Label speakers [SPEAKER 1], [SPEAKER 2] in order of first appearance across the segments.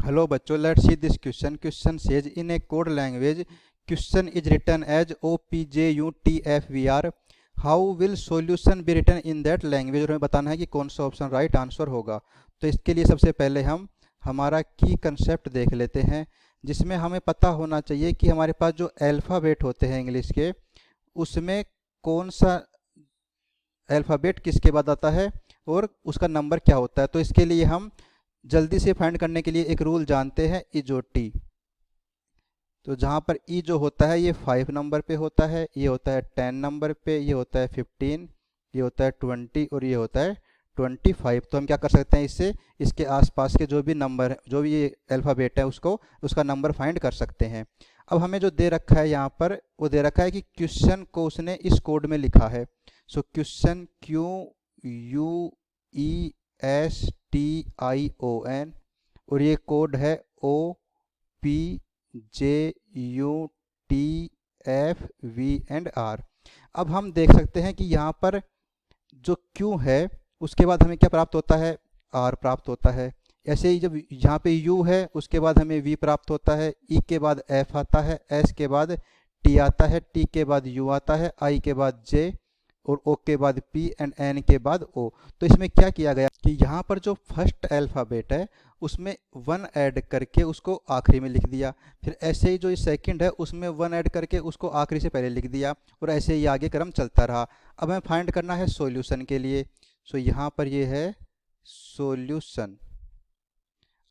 [SPEAKER 1] Hello बच्चों, let's see this question. Question says in a code language, question is written as OPJUTFVR. How will solution be written in that language? और हमें बताना है कि कौन सा ऑप्शन राइट आंसर होगा। तो इसके लिए सबसे पहले हम हमारा की कंसेप्ट देख लेते हैं, जिसमें हमें पता होना चाहिए कि हमारे पास जो अल्फ़ाबेट होते हैं इंग्लिश के, उसमें कौन सा अल्फ़ाबेट किसके बाद आता है और उसका नंबर क्या होता है। तो इसके लिए हम जल्दी से फाइंड करने के लिए एक रूल जानते हैं, ई जो टी। तो जहाँ पर ई जो होता है ये 5 नंबर पे होता है, ये होता है 10 नंबर पे, ये होता है 15, ये होता है 20 और ये होता है 25। तो हम क्या कर सकते हैं, इससे इसके आसपास के जो भी नंबर है, जो भी ये अल्फ़ाबेट है, उसका नंबर फाइंड कर सकते हैं। अब हमें जो दे रखा है यहाँ पर, वो दे रखा है कि क्वेश्चन को उसने इस कोड में लिखा है। सो क्वेश्चन QUESTION और ये कोड है OPJUTFVR। अब हम देख सकते हैं कि यहाँ पर जो Q है उसके बाद हमें क्या प्राप्त होता है, R प्राप्त होता है। ऐसे ही जब यहाँ पे U है उसके बाद हमें V प्राप्त होता है, E के बाद F आता है, S के बाद T आता है, T के बाद U आता है, I के बाद J और O के बाद P एंड N के बाद O। तो इसमें क्या किया गया कि यहाँ पर जो फर्स्ट अल्फ़ाबेट है उसमें 1 ऐड करके उसको आखिरी में लिख दिया, फिर ऐसे ही जो सेकंड है उसमें 1 ऐड करके उसको आखिरी से पहले लिख दिया, और ऐसे ही आगे क्रम चलता रहा। अब हमें फाइंड करना है सॉल्यूशन के लिए। सो यहाँ पर ये है सॉल्यूशन।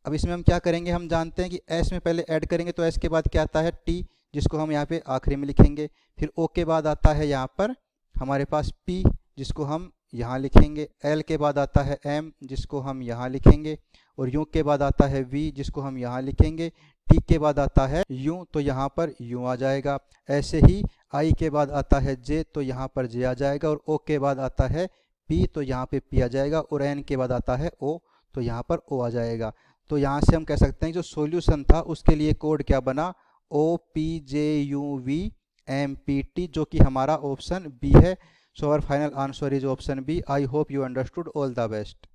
[SPEAKER 1] अब इसमें हम क्या करेंगे, हम जानते हैं कि S में पहले ऐड करेंगे तो S के बाद क्या आता है T, जिसको हम यहाँ पे आखिरी में लिखेंगे। फिर O के बाद आता है यहाँ पर हमारे पास P, जिसको हम यहाँ लिखेंगे। L के बाद आता है M, जिसको हम यहाँ लिखेंगे। और U के बाद आता है V, जिसको हम यहाँ लिखेंगे। T के बाद आता है U, तो यहाँ पर U आ जाएगा। ऐसे ही I के बाद आता है J, तो यहाँ पर J आ जाएगा। और O के बाद आता है P, तो यहाँ पे P आ जाएगा। और N के बाद आता है O, तो यहाँ पर O आ जाएगा। तो यहाँ से हम कह सकते हैं जो सॉल्यूशन था उसके लिए कोड क्या बना, OPJUVMPT, जो कि हमारा ऑप्शन बी है। So our final answer is option B. I hope you understood. All the best.